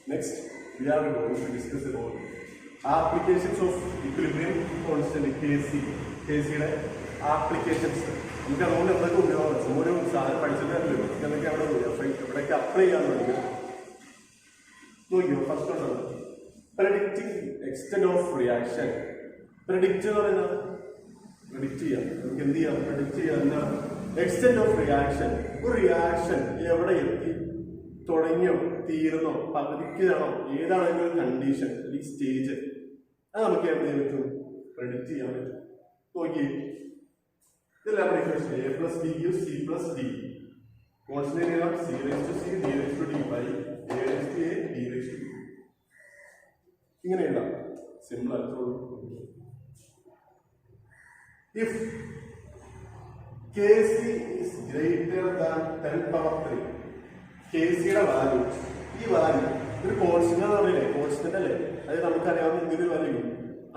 Next, we are going to discuss about applications of equilibrium constant Kc. Kc applications. You can only apply to your first one. Predicting extent of reaction. Predict extent of reaction. Reaction. തുടങ്ങിയോ തീർന്നോ പകുതിക്കാണോ ഏതാണെങ്കിലും condition ഈ stage അത് നമുക്ക് എന്ത് ചെയ്യാൻ പറ്റും predict ചെയ്യാൻ പറ്റും നോക്കി ഇതെല്ലാം equation a plus b gives c plus d constant of c raised to c d raised to d by a raised to a d raised to b ഇങ്ങനെ എഴുതാം സിമ്പിൾ ആയിട്ടുള്ളൂ if kc is greater than 10 power 3 Kc-യുടെ value ഈ value ഒരു constant പറയില്ലേ constant അല്ലേ അത് നമുക്കറിയാവുന്ന എന്തൊരു വാല്യൂ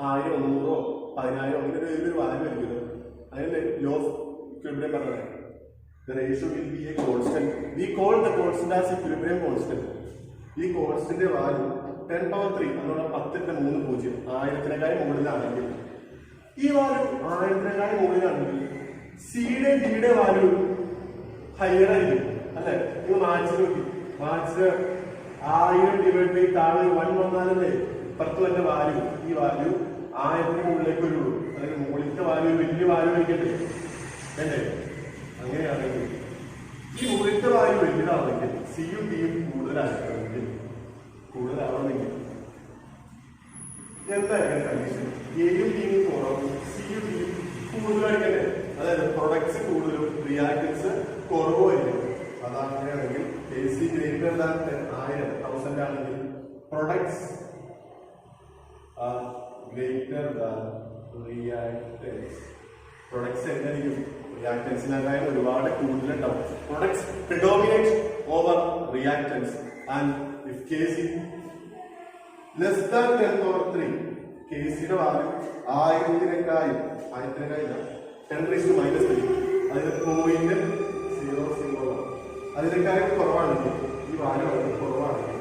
1000 100 10,000 അങ്ങനെ ഒരു വാല്യൂ ആയിരിക്കുമല്ലോ അതിന്റെ ലോ ഓഫ് ഇക്വിലിബ്രിയം പറഞ്ഞത് the ratio will be a constant we call the constant as equilibrium constant ഈ കോൺസ്റ്റന്റ് വാല്യൂ 10 power 3 എന്നുള്ള 10 ന്റെ 3 0 1000-നേക്കാൾ മുകളിലാണെങ്കിൽ ഈ വാല്യൂ 1000-നേക്കാൾ മുകളിലാണെങ്കിൽ സിയുടെ ഡിയുടെ വാല്യൂ ഹയർ ആയിരിക്കും അല്ലേ ഇത് മാച്ച് 1000 ഡിവൈഡ് ബൈ താഴെ 1 വന്നാലല്ലേ 10 വന്ന വാല്യൂ ഈ വാല്യൂ 1000 മുകളിലേക്ക് വരുള്ളൂ അതായത് മുകളിലത്തെ വാല്യൂ വലിയ വാല്യൂ ആയിരിക്കട്ടെ അല്ലേ അങ്ങനെയാണെങ്കിൽ ഈ മുകളിലത്തെ വാല്യൂ വലുതാണെങ്കിൽ സിയും ഡിയും കൂടുതലാണെങ്കിൽ എന്തായിരിക്കും കണ്ടീഷൻ എയും ഡിയും കുറവും സിയും ഡിയും കൂടുതലായിരിക്കട്ടെ അതായത് പ്രൊഡക്ട്സ് കൂടുതലും റിയാക്ടൻസ് കുറവുമായിരിക്കും അതാണെങ്കിൽ Kc greater than 1000 ആണെങ്കിൽ products are greater than reactants. Products എന്തായിരിക്കും reactantsനേക്കാൾ ഒരുപാട് കൂടുതലുണ്ടാവും. Products predominate over reactants and if Kc less than 10 power 3 Kc-യുടെ വാല്യൂ 1000-നേക്കാൾ 10 raised to minus 3 അതായത് 0.00 അതിനേക്കാളും കുറവാണെങ്കിൽ ഈ വാല്യൂ വളരെ കുറവാണെങ്കിൽ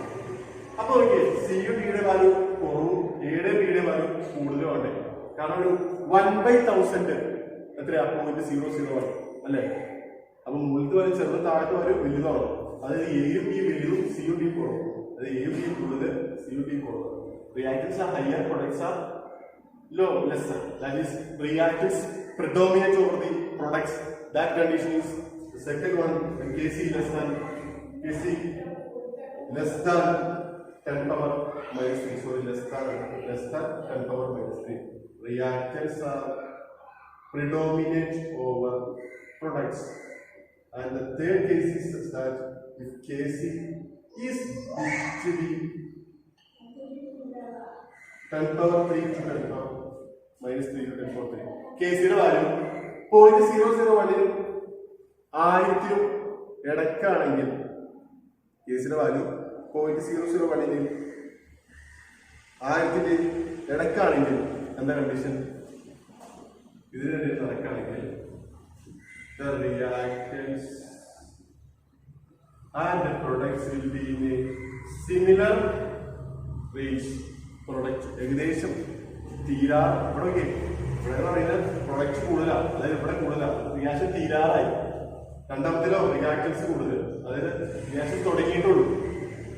അപ്പോൾ സിയും ഡിയുടെ വാല്യൂ കുറവും എയുടെ ബിയുടെ വാല്യൂ കൂടുതലുമാണ് കാരണം ഒരു 1/1000 എത്രയാ 0.001 അല്ലേ അപ്പൊ മുകളിലത്തെ വാല്യൂ ചെറുത് താഴത്തെ വാല്യൂ വലുതാണ് അതായത് എയും ബി വലുതും സിയും ഡി കുറവും അതായത് എയും ബി കൂടുതൽ സിയും ഡി കുറവ് reactants are higher products are low lesser that is reactants predominate over the products that condition is the second one when Kc less than 10 power minus 3 sorry less than 10 power minus 3 reactants are predominate over products and the third case is such that if Kc is to be 10 power 3 to 10 power minus 3 to 10 power 3. Kc-യുടെ value 0.001 1000 ഇടക്കാണെങ്കിൽ Kc-യുടെ value 0.001 1000 ഇടക്കാണെങ്കിൽ എന്താ condition ഇതിന് ഇടക്കാണെങ്കിൽ the reactants and the products will be in a similar range. Product ഏകദേശം ഇവിടെ പറയുന്നത് product കൂടുതലാണ് അതായത് ഇവിടെ കൂടുതലാണ് റിയാക്ഷൻ തീരാറായി രണ്ടാമത്തിലോ റിയാക്ടൻസ് കൂടുതൽ അതായത് റിയാക്ഷൻ തുടങ്ങിയിട്ടുള്ളൂ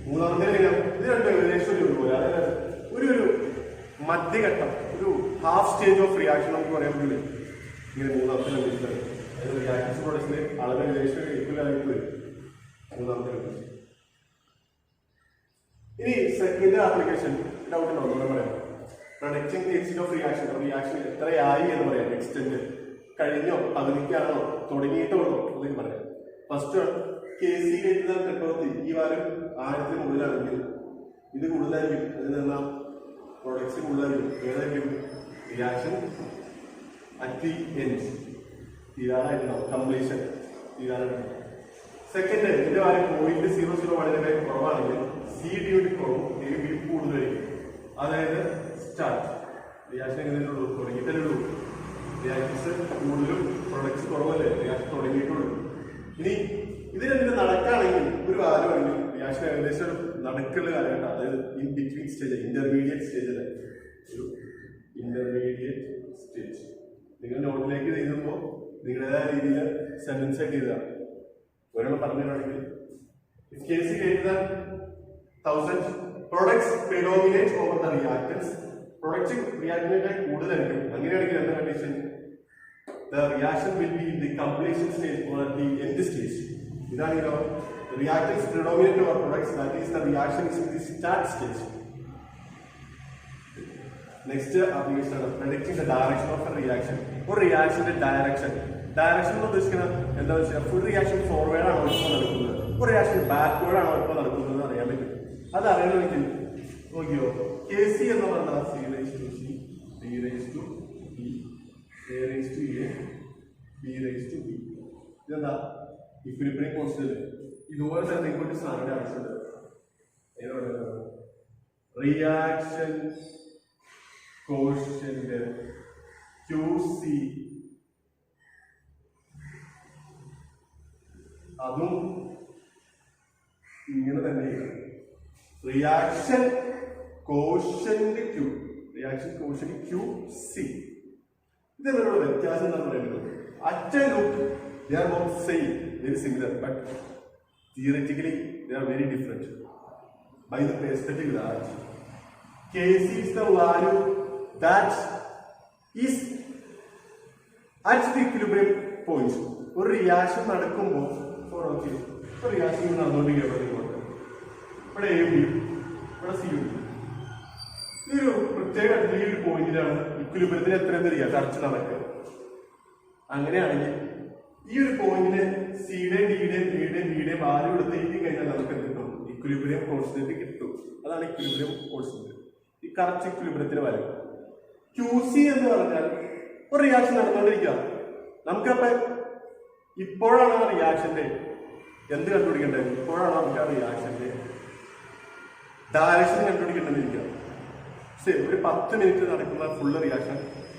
മൂന്നാമത്തെ ഇത് രണ്ടും ഏകദേശം ഒരുപോലെ അതായത് ഒരു മധ്യഘട്ടം ഒരു ഹാഫ് സ്റ്റേജ് ഓഫ് റിയാക്ഷൻ നമുക്ക് പറയാൻ പറ്റില്ല ഇങ്ങനെ മൂന്നാമത്തെ കണ്ടീഷൻ അതായത് റിയാക്ടൻസ് പ്രൊഡക്റ്റിന്റെ അളവ് ഏകദേശം ഈക്വലായിട്ട് വരും മൂന്നാമത്തെ കണ്ടീഷൻ ഇനി സെക്കൻഡ് ആപ്ലിക്കേഷൻ ഡൗട്ട് ഉണ്ടോ നമ്മൾ പറയാം predicting the extent of reaction എത്രയായി എന്ന് പറയാം എക്സ്റ്റെന്റ് കഴിഞ്ഞോ പകുതിക്കാണോ തുടങ്ങിയിട്ടുള്ളോ എന്നൊക്കെ പറയാം ഫസ്റ്റ് Kc നെറ്റ് ഈ വാല്യൂ 1000 മുകളിലാണെങ്കിൽ ഇത് കൂടുതലായിരിക്കും അതിനെന്താ പ്രൊഡക്ട്സ് കൂടുതലായിരിക്കും ഏതായിരിക്കും റിയാക്ഷൻ അറ്റ് ദി എൻഡ് തീരാറായിട്ടുണ്ടാവും കംപ്ലീഷൻ തീരാറായിട്ടുണ്ടാവും സെക്കൻഡ് ഇതിന്റെ വാല്യൂ 0.001 കുറവാണെങ്കിൽ സി ഡിയുടെ കുറവും എ ബി കൂടുതലായിരിക്കും അതായത് സ്റ്റാർട്ട് റിയാക്ഷൻ എങ്ങനെയുള്ളൂ തുടങ്ങിയിട്ടേ ഉള്ളൂ റിയാക്ഷൻസ് കൂടുതലും പ്രൊഡക്ട്സ് കുറവല്ലേ റിയാക്ഷൻ തുടങ്ങിയിട്ടുള്ളൂ ഇനി ഇത് രണ്ടിന് നടക്കുകയാണെങ്കിൽ ഒരു വാല്യൂ ആണെങ്കിൽ റിയാക്ഷൻ ഏകദേശം നടുക്കുള്ള കാലഘട്ടം, അതായത് ഇൻ ബിറ്റ്വീൻ സ്റ്റേജ്, ഇന്റർമീഡിയറ്റ് സ്റ്റേജിൽ ഒരു ഇന്റർമീഡിയറ്റ് സ്റ്റേജ്. നിങ്ങൾ നോട്ടിലേക്ക് എഴുതുമ്പോൾ നിങ്ങളുടേതായ രീതിയിൽ സെന്റൻസ് ആയിട്ട് എഴുതുക. ഒരെണ്ണം പറഞ്ഞിട്ടാണെങ്കിൽ കേസ് എഴുതാൻ 1000 products predominate over the reactants. Product റിയാക്ടിനേക്കാൾ കൂടുതലായിരിക്കും. അങ്ങനെയാണെങ്കിൽ എന്താ condition? The reaction will be in the completion stage or at the end stage. ഇതാണെങ്കിലോ reactants predominate over products, that is the reaction is in the start stage. Next application ആണ് predicting the direction of a reaction. ഒരു റിയാക്ഷന്റെ direction എന്ന് ഉദ്ദേശിക്കുന്നത് എന്താ വെച്ചാൽ full reaction forward ആണോ ഇപ്പോൾ നടക്കുന്നത്, ഒരു റിയാക്ഷൻ ബാക്ക്വേർഡ് ആണോ ഇപ്പോൾ നടക്കുന്നത് അറിയാൻ പറ്റും. അത് അറിയണമെങ്കിൽ നോക്കിയോ, കെ സി എന്ന് പറഞ്ഞാൽ C raised to C, D raised to E, A raised to A, B raised to B. ഇതെന്താ ഇക്വിലിബ്രിയം കോൺസ്റ്റന്റ്. ഇതുപോലെ തന്നെ നിങ്ങൾക്ക് സാധനങ്ങളുടെ ആവശ്യമുണ്ട്. റിയാക്ഷൻ കോഷ്യന്റ് QC, അതും ഇങ്ങനെ തന്നെ reaction quotient Q, reaction quotient QC. ഇതെന്നുള്ള വ്യത്യാസം എന്താ പറയുന്നത്? At A look they are both same, very similar, but theoretically they are very different by the perspective that Kc is the value that is at the equilibrium point. ഒരു reaction നടക്കുമ്പോൾ ഒരു reaction നടന്നുകൊണ്ടിരിക്കുകയാണ്. ഇവിടെ A B, ഇവിടെ C U. ഇതൊരു പ്രത്യേക ഈ ഒരു പോയിന്റിലാണ് ഇക്വിലിബ്രിയത്തിന് എത്രയെന്ന് അറിയാം ചർച്ച നടക്കുക. അങ്ങനെയാണെങ്കിൽ ഈ ഒരു പോയിന്റിന് സിയുടെയും ഡിയുടെയും ബിയുടെയും ബിയുടെയും വാല്യൂ എടുത്ത് എഴുതി കഴിഞ്ഞാൽ നമുക്ക് എന്ത് കിട്ടും? ഇക്വിലിബ്രിയം കോൺസ്റ്റന്റ് കിട്ടും. അതാണ് ഇക്വിലിബ്രിയം കോൺസ്റ്റന്റ്, ഈ കറക്റ്റ് ഇക്വിലിബ്രിയത്തിന് വാല്യൂ. QC എന്ന് പറഞ്ഞാൽ ഒരു റിയാക്ഷൻ നടന്നുകൊണ്ടിരിക്കുക. നമുക്കപ്പോ ഇപ്പോഴാണ് ആ റിയാക്ഷന്റെ എന്ത് കണ്ടുപിടിക്കേണ്ടത്? ഇപ്പോഴാണ് നമുക്ക് ആ റിയാക്ഷന്റെ ഡയറക്ഷൻ കണ്ടുപിടിക്കേണ്ടതിരിക്കുക. ശരി, ഒരു 10 മിനിറ്റ് നടക്കുന്ന ഫുള്ള് റിയാക്ഷൻ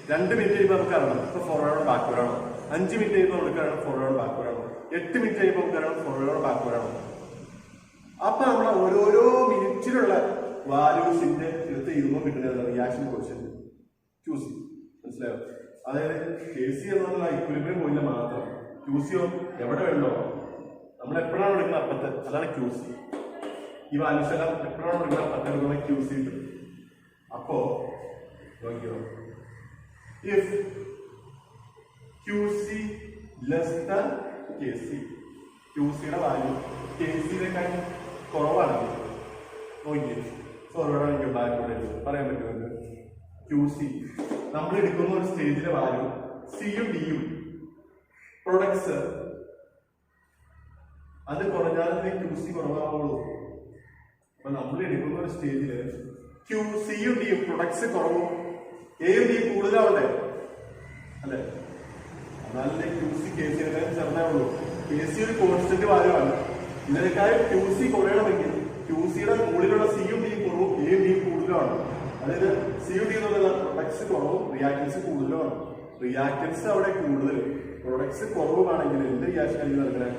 2 മിനിറ്റ് കഴിയുമ്പോൾ നമുക്ക് അറിയണം ഇപ്പൊ ഫോർവേഡ് ബാക്ക്വേർഡ് ആണോ, 5 മിനിറ്റ് കഴിയുമ്പോൾ നമുക്ക് അറിയണം ഫോർവേഡ് ബാക്ക്വേർഡ് ആണോ, 8 മിനിറ്റ് കഴിയുമ്പോൾ നമുക്ക് അറിയണം ഫോർവേഡ് ബാക്ക്വേർഡ് ആണോ. അപ്പൊ നമ്മൾ ഓരോരോ മിനിറ്റിലുള്ള വാല്യൂസിന്റെ എടുത്ത് എഴുതുമ്പോൾ കിട്ടുന്ന റിയാക്ഷൻ കോഷ്യന്റ് QC. മനസ്സിലായോ? അതായത് KC എന്ന് പറഞ്ഞാൽ ഇക്വിലിബ്രിയം പോയിന്റ് മാത്രം. QCയോ എവിടെ വേണ്ടോ നമ്മൾ എപ്പോഴാണ് എടുക്കുന്നത് അപ്പത്തെ, അതാണ് QC. ഈ വാല്യൂസ് എല്ലാം എപ്പോഴാണ് എടുക്കുന്നത് അപ്പത്തെ എടുക്കുന്ന QC കിട്ടും. അപ്പോ നോക്കിയോ, if QC less than KC, QCയുടെ വാല്യൂ KCയിലേക്കാൾ കുറവാണെങ്കിൽ നോക്കിയേ ഫോർവേഡ് ആണെങ്കിൽ ബാക്ക്വേർഡ് പറയാൻ പറ്റുമല്ലോ. QC നമ്മൾ എടുക്കുന്ന ഒരു സ്റ്റേജിലെ വാല്യൂ സിയും ഡിയും പ്രൊഡക്ട്സ് അത് കുറഞ്ഞാലേ QC കുറവാവുള്ളൂ. അപ്പൊ നമ്മൾ എടുക്കുന്ന ഒരു സ്റ്റേജില് സിയും ഡിയും പ്രൊഡക്ട്സ് കുറവും എയും ഡിയും കൂടുതലാവണ്ടേ അല്ലെ? എന്നാലേ QC KCയേക്കാളും ചെറുതാവുള്ളൂ. KC ഒരു കോൺസ്റ്റന്റ് വാല്യൂ ആണ്. ഇതിനേക്കാളും QC കുറയണമെങ്കിൽ QCയുടെ മുകളിലുള്ള സിയും ഡിയും കുറവും എയും ഡിയും കൂടുതലാണ്. അതായത് സിയു ഡി എന്ന് പറയുന്നത് പ്രൊഡക്ട്സ് കുറവും റിയാക്ടൻസ് കൂടുതലുമാണ്. റിയാക്ടൻസ് അവിടെ കൂടുതൽ, പ്രൊഡക്ട്സ് കുറവാണെങ്കിൽ എന്ത് റിയാക്ഷൻ ആയിരിക്കും നടക്കുന്നത്?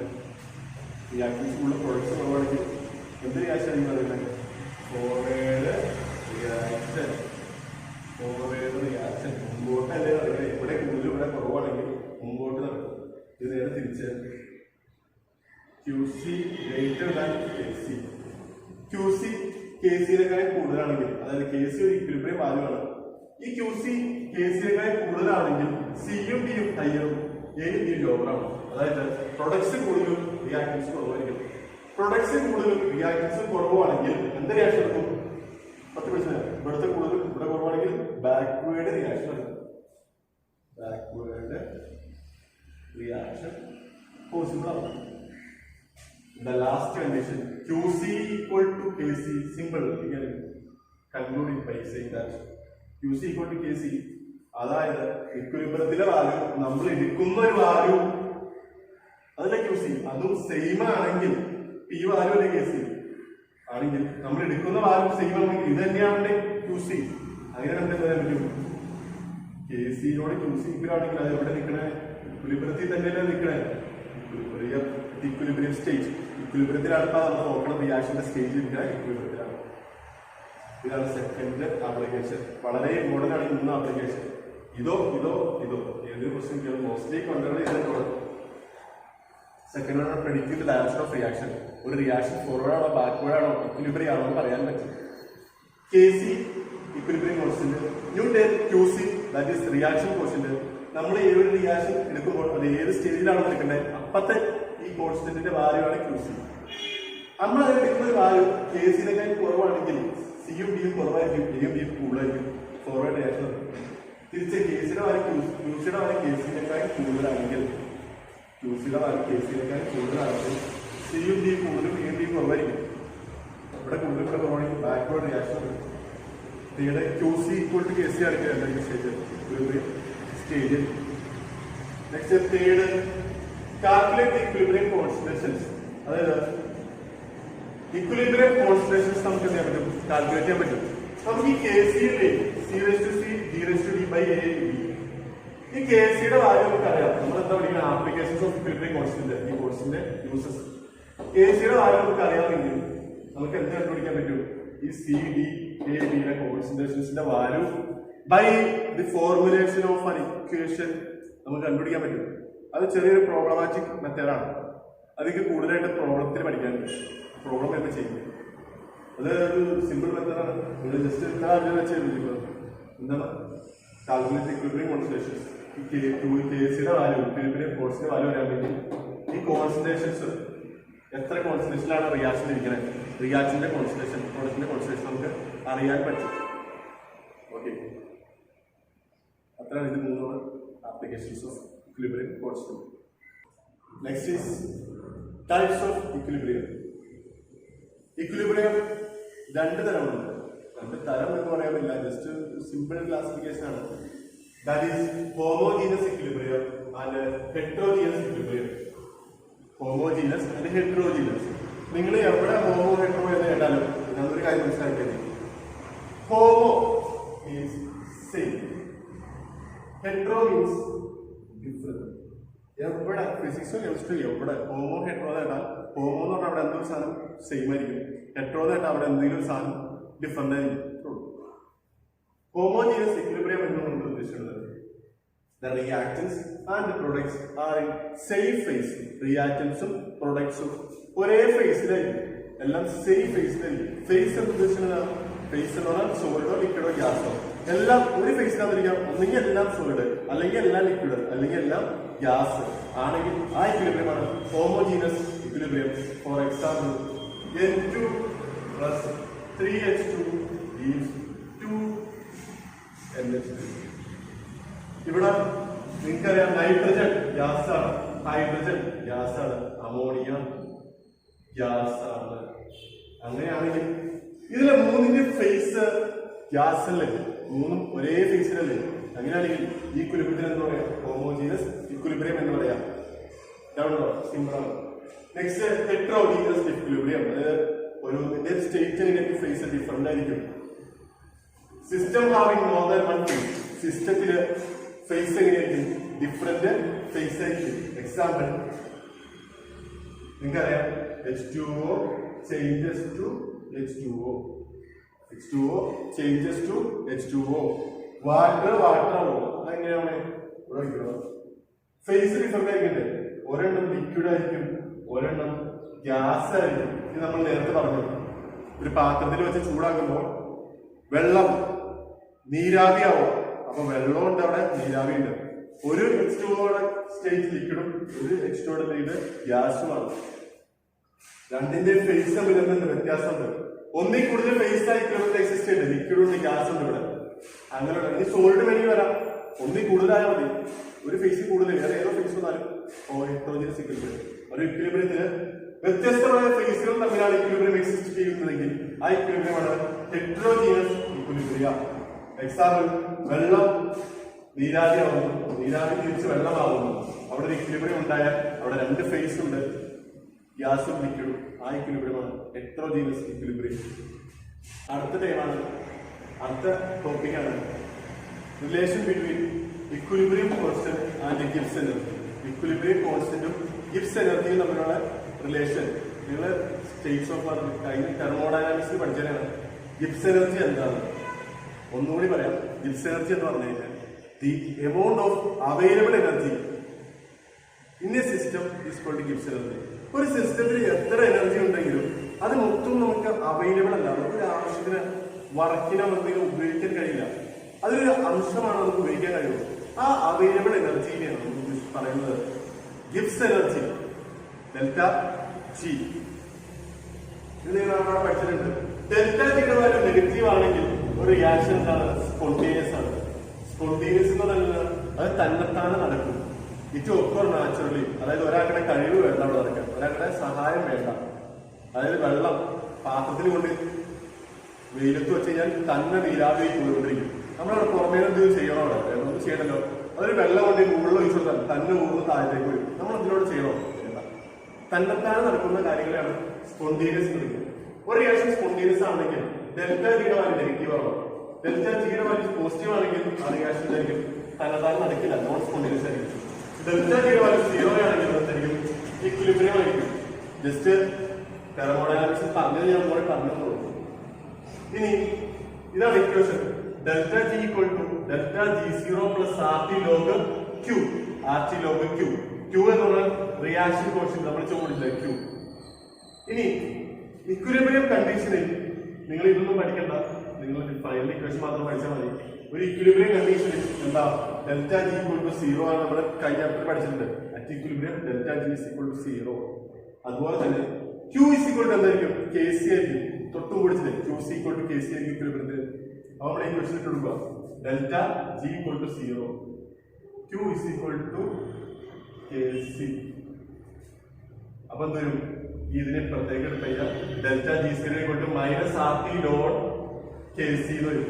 റിയാക്ടൻസ് കൂടുതൽ പ്രൊഡക്ട്സ് കുറവാണെങ്കിൽ എന്ത് റിയാക്ഷൻ ആയിരിക്കും നടക്കുന്നത്? ഫോർവേഡ് റിയാക്ഷൻ മുമ്പോട്ടല്ലേ നടക്കുന്നത്. ഇവിടെ കൂടുതൽ ഇവിടെ കുറവാണെങ്കിൽ മുമ്പോട്ട് നടക്കും. ഇത് നേരെ തിരിച്ച് QC greater than KC. QC KCയേക്കാൾ കൂടുതലാണെങ്കിൽ, അതായത് KC ഒരു ഇക്വിലിബ്രിയം വാല്യൂ ആണ്. ഈ QC KCയേക്കാൾ കൂടുതലാണെങ്കിൽ സിയും ഡിയും ഹയറും എയും ഡിയും ലോവറാണ്. അതായത് പ്രൊഡക്ട്സ് കൂടുതലും റിയാക്ടൻസ് കുറവായിരിക്കും. പ്രൊഡക്ട്സ് കൂടുതലും റിയാക്ടൻസ് കുറവാണെങ്കിൽ എന്ത് റിയാക്ഷൻ എടുക്കും? 10%. ഇവിടുത്തെ കൂടുതലും ഇവിടെ കുറവാണെങ്കിൽ ബാക്ക്വേർഡ് റിയാക്ഷൻ എടുക്കും. ബാക്ക്വേർഡ് റിയാക്ഷൻ പോസിബിൾ ആണ്. The last condition, QC equal to KC, simple. You can conclude it by saying that QC equal to KC. അതായത് ഇക്വിലിബ്രിയത്തിലെ വാല്യൂ നമ്മൾ എടുക്കുന്ന ഒരു വാല്യൂ അതല്ല QC, അതും സെയിം ആണെങ്കിൽ ഈ വാല്യൂ അല്ലെ KC ആണെങ്കിൽ നമ്മൾ എടുക്കുന്ന വാല്യൂ സെയിം ആണെങ്കിൽ ഇത് തന്നെയാണ് QC. അങ്ങനെ നമുക്ക് പറയാൻ പറ്റും KCയോട് QC ഇക്വൽ ആണെങ്കിൽ അത് എവിടെ നിൽക്കണേ? ഇക്വിലിബ്രിയത്തിൽ തന്നെയല്ലേ നിൽക്കണേ? Equilibrium equilibrium stage. ഇക്വിലിബ്രിയത്തിലാണ് ഇപ്പോൾ നമ്മൾ നോക്കുന്ന റിയാക്ഷന്റെ സ്റ്റേജ് ഇരിക്കുന്ന ഇക്വിലിബ്രിയത്തിലാണ്. ഇതാണ് സെക്കൻഡ് ആപ്ലിക്കേഷൻ. വളരെ ഇമ്പോർട്ടൻ്റ് ആണ് ഇന്ന് ആപ്ലിക്കേഷൻ. ഇതോ ഏതൊരു ക്വസ്റ്റ്യൻ മോസ്റ്റ്ലി കണ്ടത് ചെയ്തിട്ടുള്ളത്. സെക്കൻഡ് ആണ് predict the direction of reaction. ഒരു റിയാക്ഷൻ ഫോർവേഡ് ആണോ ബാക്ക്വേർഡ് ആണോ ഇക്വിലിബ്രിയം ആണോ എന്ന് പറയാൻ പറ്റും. Kc equilibrium constant, you take Qc, that is reaction quotient. നമ്മൾ ഈ ഒരു റിയാക്ഷൻ എടുക്കുമ്പോൾ അത് ഏത് സ്റ്റേജിലാണ് എടുക്കേണ്ടത് അപ്പത്തെ ഈ കോൺസ്റ്റന്റിന്റെ വാല്യൂ ആണ് Qc. നമ്മൾ അത് എടുക്കുന്ന വാല്യൂ Kcനേക്കാൾ കുറവാണെങ്കിൽ സിയും ഡിയും കുറവായിരിക്കും, എയും ഡിയും കൂടുതലായിരിക്കും. ഫോർവേഡ് റിയാക്ഷൻ തിരിച്ച് Kcയുടെ വാല്യൂ Qcയുടെ വാല്യൂ Kcനേക്കാൾ കൂടുതലാണെങ്കിൽ സിയും ഡിയും കൂടുതലും എയും ഡിയും കുറവായിരിക്കും. ഇവിടെ കൂടുതൽ കുറവാണെങ്കിൽ ബാക്ക്വേർഡ് റിയാക്ഷൻ നിങ്ങളുടെ QC ഈക്വൽ ടു Kc ആയിരിക്കും stage. Next third calculate equilibrium concentrations. അതായത് ഇക്വിലിബ്രിയം കോൺസെൻട്രേഷൻസ് നമുക്ക് എന്ത് ചെയ്യാൻ പറ്റും, കാൽക്കുലേറ്റ് ചെയ്യാൻ പറ്റും. നമുക്ക് ഈ Kc C/C/D/A ഈ Kcയുടെ വാല്യൂ നമുക്കറിയാം. നമ്മൾ എന്താ പഠിക്കുന്ന ആപ്ലിക്കേഷൻസ് ഓഫ് ഇക്വിലിബ്രിയം കോൺസ്റ്റന്റ്, ഈ കോഴ്സിന്റെ യൂസസ്. Kcയുടെ വാല്യൂ നമുക്ക് അറിയാമെങ്കിൽ നമുക്ക് എന്ത് കണ്ടുപിടിക്കാൻ പറ്റും, ഈ C/D/A കോൺസെൻട്രേഷൻസിന്റെ value by the formulation of an equation നമുക്ക് കണ്ടുപിടിക്കാൻ പറ്റും. അത് ചെറിയൊരു പ്രോബ്ലമാറ്റിക് മെത്തേഡാണ്. അതൊക്കെ കൂടുതലായിട്ട് പ്രോബ്ലത്തിൽ പഠിക്കാൻ പറ്റും. പ്രോബ്ലം എന്താ ചെയ്യുന്നത് അത് ഒരു സിമ്പിൾ മെത്തേഡാണ്. നിങ്ങൾ ജസ്റ്റ് വെച്ച് എന്താണ് കാൽക്കുലേറ്റ് ഇക്വിലിബ്രിയം കോൺസെൻട്രേഷൻസ്. Kcയുടെ വാല്യൂ ഇക്വിലിബ്രിയം ഫോഴ്സിന്റെ വാല്യൂ അറിയാൻ വേണ്ടി ഈ കോൺസെൻട്രേഷൻസ് എത്ര കോൺസെൻട്രേഷനിലാണ് റിയാക്ഷൻ ഇരിക്കുന്നത്, റിയാക്ഷന്റെ കോൺസെൻട്രേഷൻ പ്രൊഡക്റ്റിന്റെ കോൺസെൻട്രേഷൻ നമുക്ക് അറിയാൻ പറ്റും. ഓക്കെ, അത്രയാണ് ഇത് 3 applications of equilibrium constant. Next is types of equilibrium. Equilibrium 2 തരമുണ്ട്. 2 തരം എന്ന് പറയാൻ പറ്റില്ല, ജസ്റ്റ് സിമ്പിൾ ക്ലാസിഫിക്കേഷൻ ആണ്. That is homogeneous equilibrium and heterogeneous equilibrium. Homogeneous and heterogeneous. നിങ്ങൾ എവിടെ ഹോമോ ഹെറ്ററോ എന്ന് കേട്ടാലും നമ്മളൊരു കാര്യം മനസ്സിലാക്കിയത്, homo means same, hetero means different. എവിടെ ഫിസിക്സോ കെമിസ്ട്രിയോ എവിടെ ഹോമോ ഹെറ്ററോ കേട്ടാൽ, ഹോമോ എന്ന് പറഞ്ഞാൽ അവിടെ എന്തൊരു സാധനം സെയിം ആയിരിക്കും, ഹെറ്ററോ കേട്ടാൽ അവിടെ എന്തെങ്കിലും സാധനം ഡിഫറെന്റ് ആയിരിക്കും. ഹോമോജീനസ് ഇക്വിലിബ്രിയം എന്നുകൊണ്ട് ഉദ്ദേശിക്കുന്നത് the reactants and the products are in same phase. റിയാക്റ്റൻസും പ്രൊഡക്ട്സും ഒരേ ഫേസിലായിരിക്കും, എല്ലാം സെയിം ഫേസിലായിരിക്കും. ഫേസ് എന്ന് ഉദ്ദേശിക്കുന്നത് ഫേസ് എന്ന് പറഞ്ഞാൽ സോളിഡോ ലിക്വിഡോ ഗ്യാസോ എല്ലാം ഒരു ഫേസിലായിരിക്കാം. ഒന്നെങ്കിൽ എല്ലാം സോളിഡ്, അല്ലെങ്കിൽ എല്ലാം ലിക്വിഡ്, അല്ലെങ്കിൽ എല്ലാം ഗ്യാസ് ആണെങ്കിൽ ആ ഇക്വിലിബ്രിയമാണ് homogeneous equilibrium. For example N2 plus 3H2 is 2NH3. ഇവിടെ നിങ്ങൾക്കറിയാം നൈട്രജൻ ഗ്യാസ് ആണ്, ഹൈഡ്രജൻ ഗ്യാസ് ആണ്, അമോണിയ ഗ്യാസ് ആണ്. അങ്ങനെയാണെങ്കിൽ ഇതിലെ 3ന്റെ ഫേസ് ഗ്യാസ് അല്ലേ, 3ഉം ഒരേ ഫേസിലല്ലേ. അങ്ങനെയാണെങ്കിൽ ഈ ഇക്വിലിബ്രിയത്തിന് എന്ന് പറയാം ഹോമോജീനസ് ഇക്വിലിബ്രിയം എന്ന് പറയാം. സിമ്പിൾ ആണ്. Next heterogeneous equilibrium. അതായത് ഒരു സ്റ്റേറ്റ് അതിന്റെ ഫേസ് ഡിഫറെന്റ് ആയിരിക്കും. System having more than one phase. സിസ്റ്റത്തില് ഫേസ് എങ്ങനെയായിരിക്കും, ഡിഫറെന്റ് ഫേസ് ആയിരിക്കും. എക്സാമ്പിൾ നിങ്ങൾക്കറിയാം H2O changes to H2O, H2O changes to H2O. Water ആവും. അതെങ്ങനെയാണ് ഫേസ് ഡിഫറെന്റ് ആയിരിക്കണ്ടേ. ഒരെണ്ണം ലിക്വിഡ് ആയിരിക്കും, ഒരെണ്ണം ഗ്യാസ് ആയിരിക്കും. ഇത് നമ്മൾ നേരത്തെ പറഞ്ഞു. ഒരു പാത്രത്തിൽ വെച്ച് ചൂടാക്കുമ്പോൾ വെള്ളം നീരാവിയാവും. അപ്പൊ വെള്ളമുണ്ട്, അവിടെ നീരാവി ഉണ്ട്. ഒരു H2O സ്റ്റേറ്റ് ലിക്വിഡും ഒരു H2O സ്റ്റേറ്റ് ഗ്യാസുമാണ്. രണ്ടിന്റെ ഫേസ് തമ്മിൽ വ്യത്യാസമുണ്ട്. ഒന്നിൽ കൂടുതൽ ഫേസ് ആയിട്ട് എക്സിസ്റ്റ് ഉണ്ട്, ലിക്വിഡ് ഉണ്ട്, ഗ്യാസ് ഉണ്ട് ഇവിടെ. അങ്ങനെ ഇനി സോളിഡ് വേണമെങ്കിൽ വരാം, ഒന്നിൽ കൂടുതലായാൽ മതി. ഒരു ഫേസിൽ കൂടുതൽ വേറെ ഏതോ ഫേസ് വന്നാലും ഹെറ്ററോജീനസ് ഇക്വിലിബ്രിയം. ഒരു ഇക്വിലിബ്രിയത്തിന് വ്യത്യസ്തമായ ഫേസുകൾ തമ്മിലാണ് ഇക്വിലിബ്രിയം എക്സിസ്റ്റ് ചെയ്യുന്നതെങ്കിൽ ആ ഇക്വിലിബ്രിയമാണ് ഹെറ്ററോജീനസ് ഇക്വിലിബ്രിയം. എക്സാമ്പിൾ വെള്ളം നീരാവിയാവുന്നു, നീരാവി തിരിച്ച് വെള്ളമാവുന്നു. അവിടെ ഒരു ഇക്വിലിബ്രിയം ഉണ്ടായാൽ അവിടെ 2 ഫേസ് ഉണ്ട്, ഗ്യാസും ലിക്വിഡും. ആ ഇക്വിലിബ്രിയമാണ് ഹെറ്ററോജീനസ് ഇക്വിലിബ്രിയം. അടുത്ത ടോപ്പിക്കാണ് relation between equilibrium constant and Gibbs energy. Equilibrium കോൺസ്റ്റന്റും ഗിബ്സ് എനർജിയും തമ്മിലുള്ള റിലേഷൻ നിങ്ങൾ സ്റ്റേറ്റ്സ് ഓഫ് കഴിഞ്ഞ തെർമോഡൈനാമിക്സിൽ പഠിച്ചതാണ്. ഗിബ്സ് എനർജി എന്താണ് ഒന്നുകൂടി പറയാം. ഗിബ്സ് എനർജി എന്ന് പറഞ്ഞു കഴിഞ്ഞാൽ the amount of available energy in a system is called Gibbs energy. ഒരു സിസ്റ്റത്തിൽ എത്ര എനർജി ഉണ്ടെങ്കിലും അത് മൊത്തം നമുക്ക് അവൈലബിൾ അല്ല. നമുക്ക് ആവശ്യത്തിന് വർക്കിനോ എന്തെങ്കിലും ഉപയോഗിക്കാൻ കഴിയില്ല. അതൊരു അംശമാണ് നമുക്ക് ഉപയോഗിക്കാൻ കഴിയുള്ളൂ. ആ അവൈലബിൾ എനർജിയിലാണ് നമുക്ക് പറയുന്നത് ഗിബ്സ് എനർജി. ഡെൽറ്റ ജി ഇത് പഠിച്ചിട്ടുണ്ട്. ഡെൽറ്റ ജിയുടെ വാല്യൂ നെഗറ്റീവ് ആണെങ്കിൽ ഒരു റിയാക്ഷൻ എന്താണ്? സ്പോണ്ടേനിയസ് ആണ്. സ്പോണ്ടേനിയസ് എന്ന് പറഞ്ഞാൽ അത് തന്നെത്താനെ നടക്കും. It occur naturally. അതായത് ഒരാളുടെ കഴിവ് വേണ്ട അവിടെ നടക്കാൻ, ഒരാളുടെ സഹായം വേണ്ട. അതായത് വെള്ളം പാത്രത്തിൽ കൊണ്ട് വെയിലത്ത് വെച്ച് കഴിഞ്ഞാൽ തന്നെ നീരാവി കൊണ്ടുകൊണ്ടിരിക്കും. നമ്മളവിടെ പുറമേ എന്തെങ്കിലും ചെയ്യണോ? അവിടെ ഒന്നും ചെയ്യണല്ലോ. അതൊരു വെള്ളം കൊണ്ട് മുകളിൽ ഒഴിച്ചു കൊടുത്താൽ തന്നെ ഊർന്ന് താഴത്തേക്ക് വരും. നമ്മൾ അതിനോട് ചെയ്യണോ? തന്നെത്താനെ നടക്കുന്ന കാര്യങ്ങളാണ് സ്പോണ്ടേനിയസ് എന്ന് വിളിക്കുന്നത്. ഒരു റിയാക്ഷൻ സ്പോണ്ടേനിയസ് ആണെങ്കിൽ ഡെൽറ്റ ജിയുടെ വാല്യൂ നെഗറ്റീവ് ആണോ? ഡെൽറ്റ ജിയുടെ വാല്യൂ പോസിറ്റീവ് ആണെങ്കിൽ ആ റിയാക്ഷൻ ആയിരിക്കും തന്നെത്താനെ നടക്കില്ല, നോൺ സ്പോണ്ടേനിയസ് ആയിരിക്കും. ഡെൽറ്റ ജിയുടെ വാല്യൂ 0 ആണെങ്കിൽ എന്തായിരിക്കും? ഇക്വിലിബ്രിയം ആയിരിക്കും. ജസ്റ്റ് തെർമോഡൈനാമിക്സ് പറഞ്ഞത് ഞാൻ കൂടെ പറഞ്ഞു. ഇനി ഇതാണ് equation. Delta G equal to delta G0 plus RT log Q. RT log Q. Q എന്നുള്ള റിയാക്ഷൻ കോഷ്യന്റ് നമ്മൾ ചോദിച്ചില്ല Q. ഇനി ഇക്വിലിബ്രിയം കണ്ടീഷനിൽ നിങ്ങൾ ഇതൊന്നും പഠിക്കണ്ട, നിങ്ങൾ ഫൈനൽ ഇക്വേഷൻ മാത്രം പഠിച്ചാൽ മതി. ഒരു ഇക്വിലിബ്രിയം കണ്ടീഷനിൽ എന്താ? ഡെൽറ്റ ജി ഈക്വൽ ടു 0 ആണ്. നമ്മൾ കഴിഞ്ഞ പഠിച്ചിട്ടുണ്ട്. At equilibrium delta G is equal to 0. അതുപോലെ തന്നെ Q ഈസ് ഈക്വൽ ടു എന്തായിരിക്കും? Kc ആയിരിക്കും. തൊട്ടും പിടിച്ചില്ലേ? Q is equal to Kc ആയിരിക്കും ഇക്വിലിബ്രിയത്തിൽ. അപ്പോൾ നമ്മൾ ഇക്വേഷൻ ഇട്ട് കൊടുക്കുക. Delta G equal to 0, Q is equal to Kc. അപ്പൊ എന്തുവരും? ഇതിനെ പ്രത്യേകം എടുത്ത് കഴിഞ്ഞാൽ delta G0 equal to minus RT log Kc എന്ന് വരും.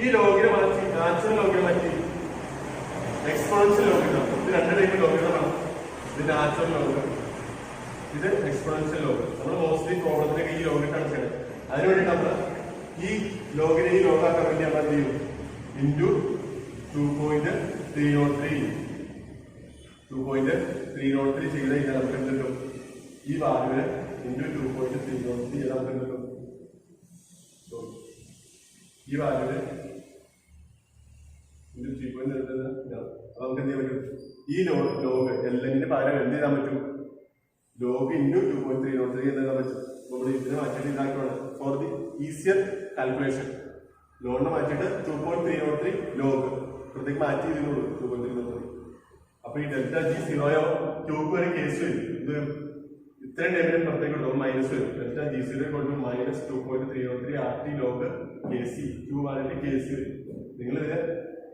ഈ ലോഗിനെ മാറ്റി നാച്ചുറൽ ലോഗിനെ മാറ്റി എക്സ്പോണൻഷ്യൽ ലോഗിനെ. ഇത് രണ്ട് ടൈപ്പ് ലോഗികളാണ്. ഇത് നാച്ചുറൽ ലോഗ്, ഇത് എക്സ്പോണൻഷ്യൽ ലോഗ്. നമ്മൾ മോസ്റ്റ്ലി പ്രോബ്ലത്തിലേക്ക് ഈ ലോഗിട്ടാണ് ചെയ്യുന്നത്. അതിനുവേണ്ടി നമ്മൾ ഈ ലോഗിനെ ഈ ലോഗാക്കാൻ വേണ്ടി നമ്മൾ എന്ത് ചെയ്യും? ഇൻറ്റു 2.303 ചെയ്ത് കഴിഞ്ഞാൽ നമുക്ക് എന്ത് കിട്ടും? ഈ വാല്യൂവിനെ ഇൻറ്റു 2.303 ചെയ്താൽ നമുക്ക് എന്ത് കിട്ടും? ഈ വാല്യൂവിനെ ഇൻറ്റു 3.3 നമുക്ക് എന്ത് ചെയ്യാൻ പറ്റും? ഈ ലോഗ് എല്ലിന്റെ പകരം എന്ത് ചെയ്താൻ പറ്റും? ലോഗ് ഇൻറ്റു 2.303 എന്ന് എഴുതാൻ പറ്റും. നമ്മൾ ഇതിനെ മാറ്റിയിട്ട് ഇതാക്കണം ഫോർ ദി ഈസിയർ കാൽക്കുലേഷൻ. ലോണിനെ മാറ്റിയിട്ട് 2.303 ലോഗ് പ്രത്യേകം മാറ്റി ഇതിനുള്ളൂ 2.303. അപ്പൊ ഈ ഡെൽറ്റ G0 Qക്ക് വരെ കേസ് വരും. ഇത് ഇത്രയും ടൈമിന് പ്രത്യേകം എടുക്കും മൈനസ് വരും. ഡെൽറ്റ G0 കൊണ്ട് minus 2.303 RT log Kc. Q വാലിന്റെ Kc വരും. നിങ്ങൾ ഇതിനെ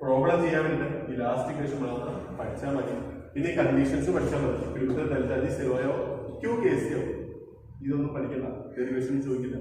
പ്രോബ്ലം ചെയ്യാൻ വേണ്ടി ഈ ലാസ്റ്റ് ഇക്വേഷൻ മാത്രം പഠിച്ചാൽ മതി. പിന്നെ ഈ കണ്ടീഷൻസ് പഠിച്ചാൽ മതി. ഡെൽറ്റ G0 Q Kc ഇതൊന്നും പഠിക്കണ്ട, ഡെറിവേഷൻ ചോദിക്കില്ല.